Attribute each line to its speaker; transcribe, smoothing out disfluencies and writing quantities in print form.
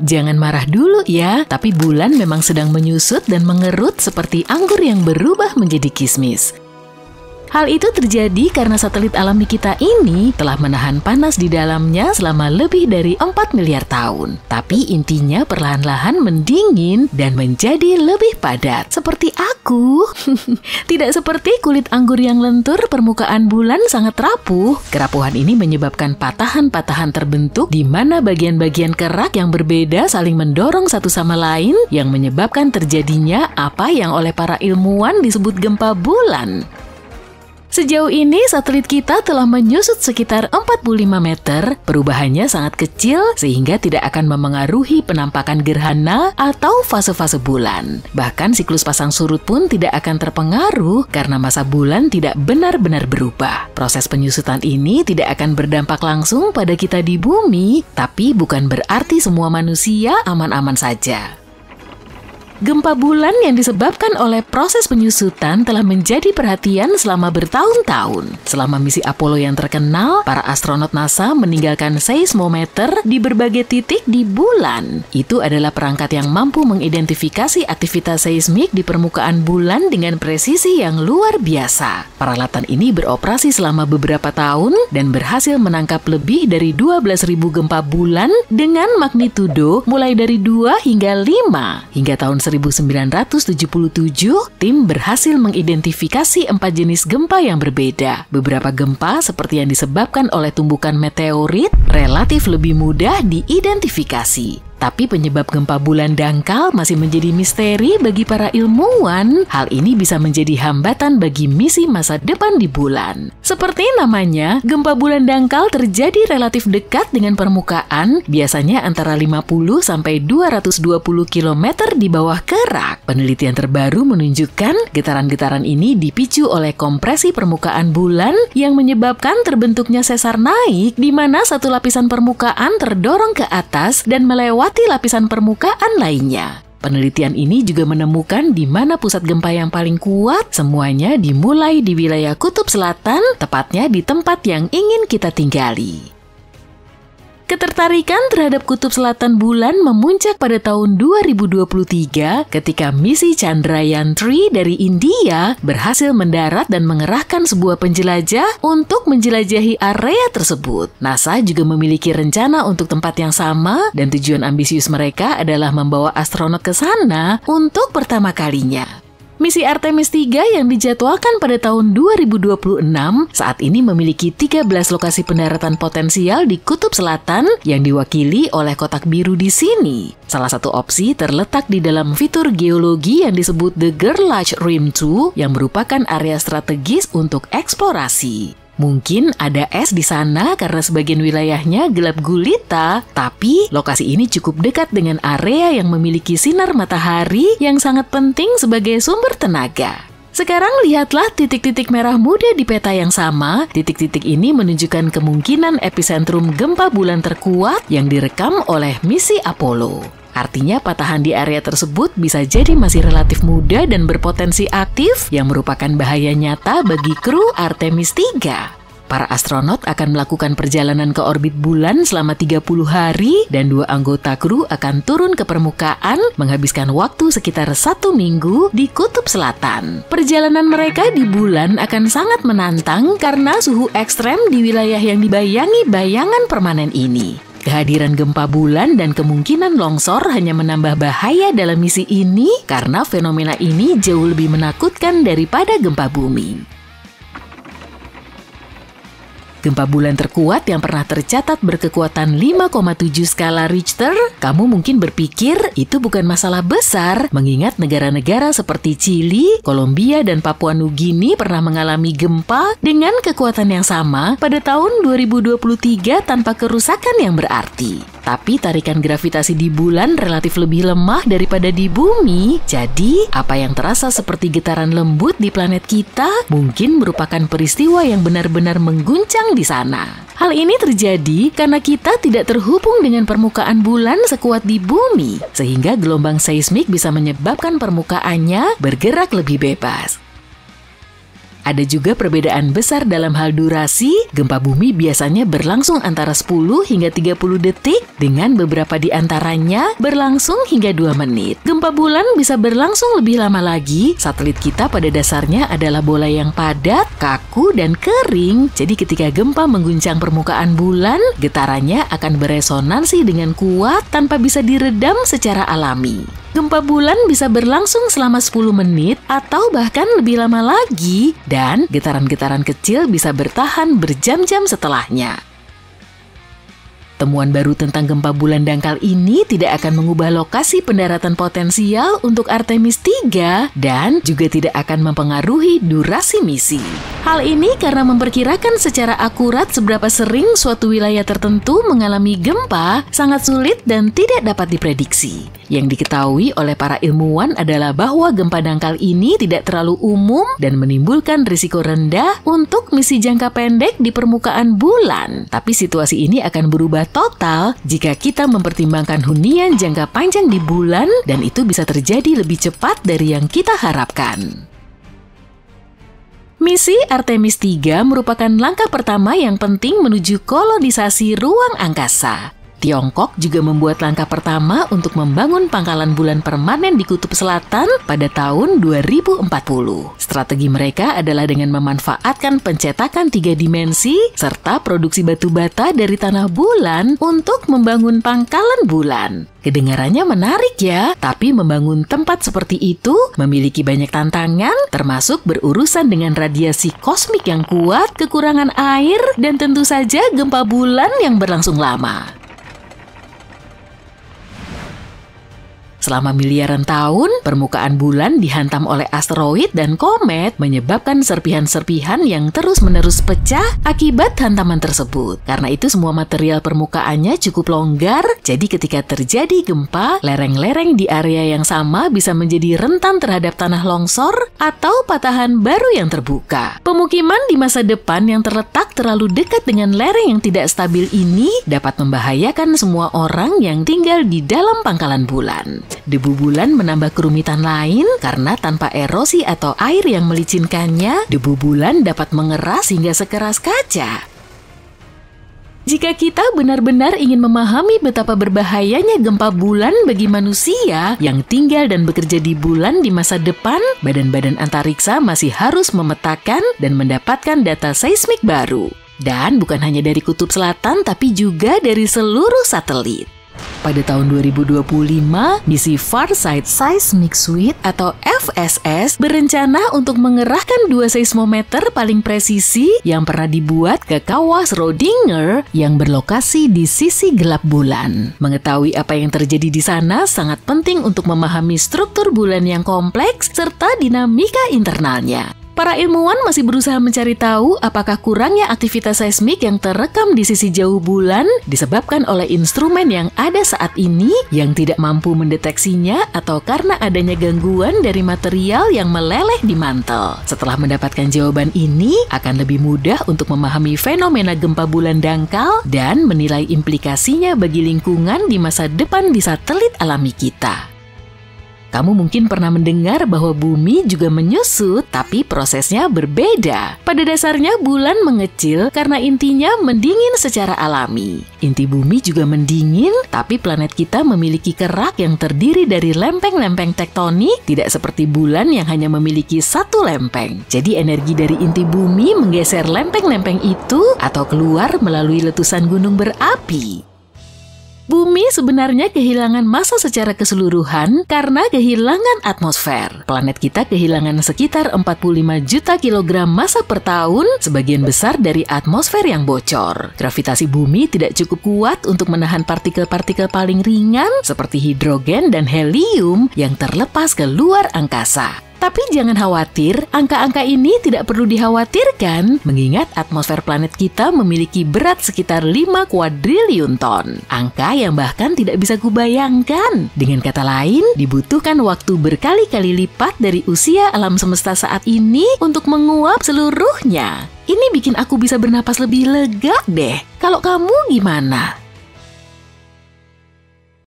Speaker 1: Jangan marah dulu ya, tapi bulan memang sedang menyusut dan mengerut seperti anggur yang berubah menjadi kismis. Hal itu terjadi karena satelit alami kita ini telah menahan panas di dalamnya selama lebih dari 4 miliar tahun. Tapi intinya perlahan-lahan mendingin dan menjadi lebih padat. Seperti aku. Tidak seperti kulit anggur yang lentur, permukaan bulan sangat rapuh. Kerapuhan ini menyebabkan patahan-patahan terbentuk di mana bagian-bagian kerak yang berbeda saling mendorong satu sama lain yang menyebabkan terjadinya apa yang oleh para ilmuwan disebut gempa bulan. Sejauh ini satelit kita telah menyusut sekitar 45 meter, perubahannya sangat kecil sehingga tidak akan memengaruhi penampakan gerhana atau fase-fase bulan. Bahkan siklus pasang surut pun tidak akan terpengaruh karena masa bulan tidak benar-benar berubah. Proses penyusutan ini tidak akan berdampak langsung pada kita di bumi, tapi bukan berarti semua manusia aman-aman saja. Gempa bulan yang disebabkan oleh proses penyusutan telah menjadi perhatian selama bertahun-tahun. Selama misi Apollo yang terkenal, para astronot NASA meninggalkan seismometer di berbagai titik di bulan. Itu adalah perangkat yang mampu mengidentifikasi aktivitas seismik di permukaan bulan dengan presisi yang luar biasa. Peralatan ini beroperasi selama beberapa tahun dan berhasil menangkap lebih dari 12.000 gempa bulan dengan magnitudo mulai dari 2 hingga 5. Hingga tahun 1977, tim berhasil mengidentifikasi 4 jenis gempa yang berbeda. Beberapa gempa seperti yang disebabkan oleh tumbukan meteorit relatif lebih mudah diidentifikasi. Tapi penyebab gempa bulan dangkal masih menjadi misteri bagi para ilmuwan. Hal ini bisa menjadi hambatan bagi misi masa depan di bulan. Seperti namanya, gempa bulan dangkal terjadi relatif dekat dengan permukaan, biasanya antara 50 sampai 220 km di bawah kerak. Penelitian terbaru menunjukkan getaran-getaran ini dipicu oleh kompresi permukaan bulan yang menyebabkan terbentuknya sesar naik di mana satu lapisan permukaan terdorong ke atas dan melewati lapisan permukaan lainnya. Penelitian ini juga menemukan di mana pusat gempa yang paling kuat, semuanya dimulai di wilayah Kutub Selatan, tepatnya di tempat yang ingin kita tinggali. Ketertarikan terhadap Kutub Selatan bulan memuncak pada tahun 2023 ketika misi Chandrayaan-3 dari India berhasil mendarat dan mengerahkan sebuah penjelajah untuk menjelajahi area tersebut. NASA juga memiliki rencana untuk tempat yang sama dan tujuan ambisius mereka adalah membawa astronot ke sana untuk pertama kalinya. Misi Artemis 3 yang dijadwalkan pada tahun 2026 saat ini memiliki 13 lokasi pendaratan potensial di Kutub Selatan yang diwakili oleh kotak biru di sini. Salah satu opsi terletak di dalam fitur geologi yang disebut The Gerlach Rim 2 yang merupakan area strategis untuk eksplorasi. Mungkin ada es di sana karena sebagian wilayahnya gelap gulita, tapi lokasi ini cukup dekat dengan area yang memiliki sinar matahari yang sangat penting sebagai sumber tenaga. Sekarang lihatlah titik-titik merah muda di peta yang sama. Titik-titik ini menunjukkan kemungkinan epicentrum gempa bulan terkuat yang direkam oleh misi Apollo. Artinya patahan di area tersebut bisa jadi masih relatif muda dan berpotensi aktif yang merupakan bahaya nyata bagi kru Artemis 3. Para astronot akan melakukan perjalanan ke orbit bulan selama 30 hari dan 2 anggota kru akan turun ke permukaan menghabiskan waktu sekitar 1 minggu di Kutub Selatan. Perjalanan mereka di bulan akan sangat menantang karena suhu ekstrem di wilayah yang dibayangi bayangan permanen ini. Kehadiran gempa bulan dan kemungkinan longsor hanya menambah bahaya dalam misi ini karena fenomena ini jauh lebih menakutkan daripada gempa bumi. Gempa bulan terkuat yang pernah tercatat berkekuatan 5,7 skala Richter, kamu mungkin berpikir itu bukan masalah besar, mengingat negara-negara seperti Chili, Kolombia, dan Papua Nugini pernah mengalami gempa dengan kekuatan yang sama pada tahun 2023 tanpa kerusakan yang berarti. Tapi tarikan gravitasi di bulan relatif lebih lemah daripada di bumi, jadi apa yang terasa seperti getaran lembut di planet kita mungkin merupakan peristiwa yang benar-benar mengguncang di sana. Hal ini terjadi karena kita tidak terhubung dengan permukaan bulan sekuat di bumi, sehingga gelombang seismik bisa menyebabkan permukaannya bergerak lebih bebas. Ada juga perbedaan besar dalam hal durasi. Gempa bumi biasanya berlangsung antara 10 hingga 30 detik, dengan beberapa di antaranya berlangsung hingga 2 menit. Gempa bulan bisa berlangsung lebih lama lagi. Satelit kita pada dasarnya adalah bola yang padat, kaku, dan kering. Jadi ketika gempa mengguncang permukaan bulan, getarannya akan beresonansi dengan kuat tanpa bisa diredam secara alami. Gempa bulan bisa berlangsung selama 10 menit atau bahkan lebih lama lagi, dan getaran-getaran kecil bisa bertahan berjam-jam setelahnya. Temuan baru tentang gempa bulan dangkal ini tidak akan mengubah lokasi pendaratan potensial untuk Artemis 3 dan juga tidak akan mempengaruhi durasi misi. Hal ini karena memperkirakan secara akurat seberapa sering suatu wilayah tertentu mengalami gempa sangat sulit dan tidak dapat diprediksi. Yang diketahui oleh para ilmuwan adalah bahwa gempa dangkal ini tidak terlalu umum dan menimbulkan risiko rendah untuk misi jangka pendek di permukaan bulan. Tapi situasi ini akan berubah total jika kita mempertimbangkan hunian jangka panjang di bulan, dan itu bisa terjadi lebih cepat dari yang kita harapkan. Misi Artemis 3 merupakan langkah pertama yang penting menuju kolonisasi ruang angkasa. Tiongkok juga membuat langkah pertama untuk membangun pangkalan bulan permanen di Kutub Selatan pada tahun 2040. Strategi mereka adalah dengan memanfaatkan pencetakan 3 dimensi serta produksi batu bata dari tanah bulan untuk membangun pangkalan bulan. Kedengarannya menarik ya, tapi membangun tempat seperti itu memiliki banyak tantangan, termasuk berurusan dengan radiasi kosmik yang kuat, kekurangan air, dan tentu saja gempa bulan yang berlangsung lama. Selama miliaran tahun, permukaan bulan dihantam oleh asteroid dan komet, menyebabkan serpihan-serpihan yang terus-menerus pecah akibat hantaman tersebut. Karena itu semua material permukaannya cukup longgar, jadi ketika terjadi gempa, lereng-lereng di area yang sama bisa menjadi rentan terhadap tanah longsor atau patahan baru yang terbuka. Pemukiman di masa depan yang terletak terlalu dekat dengan lereng yang tidak stabil ini dapat membahayakan semua orang yang tinggal di dalam pangkalan bulan. Debu bulan menambah kerumitan lain karena tanpa erosi atau air yang melicinkannya, debu bulan dapat mengeras hingga sekeras kaca. Jika kita benar-benar ingin memahami betapa berbahayanya gempa bulan bagi manusia yang tinggal dan bekerja di bulan di masa depan, badan-badan antariksa masih harus memetakan dan mendapatkan data seismik baru. Dan bukan hanya dari Kutub Selatan, tapi juga dari seluruh satelit. Pada tahun 2025, misi Farsight Seismic Suite atau FSS berencana untuk mengerahkan 2 seismometer paling presisi yang pernah dibuat ke kawah Schrödinger yang berlokasi di sisi gelap bulan. Mengetahui apa yang terjadi di sana sangat penting untuk memahami struktur bulan yang kompleks serta dinamika internalnya. Para ilmuwan masih berusaha mencari tahu apakah kurangnya aktivitas seismik yang terekam di sisi jauh bulan disebabkan oleh instrumen yang ada saat ini yang tidak mampu mendeteksinya atau karena adanya gangguan dari material yang meleleh di mantel. Setelah mendapatkan jawaban ini, akan lebih mudah untuk memahami fenomena gempa bulan dangkal dan menilai implikasinya bagi lingkungan di masa depan di satelit alami kita. Kamu mungkin pernah mendengar bahwa bumi juga menyusut, tapi prosesnya berbeda. Pada dasarnya bulan mengecil karena intinya mendingin secara alami. Inti bumi juga mendingin, tapi planet kita memiliki kerak yang terdiri dari lempeng-lempeng tektonik, tidak seperti bulan yang hanya memiliki satu lempeng. Jadi energi dari inti bumi menggeser lempeng-lempeng itu atau keluar melalui letusan gunung berapi. Bumi sebenarnya kehilangan massa secara keseluruhan karena kehilangan atmosfer. Planet kita kehilangan sekitar 45 juta kilogram massa per tahun, sebagian besar dari atmosfer yang bocor. Gravitasi bumi tidak cukup kuat untuk menahan partikel-partikel paling ringan seperti hidrogen dan helium yang terlepas ke luar angkasa. Tapi jangan khawatir, angka-angka ini tidak perlu dikhawatirkan mengingat atmosfer planet kita memiliki berat sekitar 5 kuadriliun ton. Angka yang bahkan tidak bisa kubayangkan. Dengan kata lain, dibutuhkan waktu berkali-kali lipat dari usia alam semesta saat ini untuk menguap seluruhnya. Ini bikin aku bisa bernapas lebih lega deh. Kalau kamu gimana?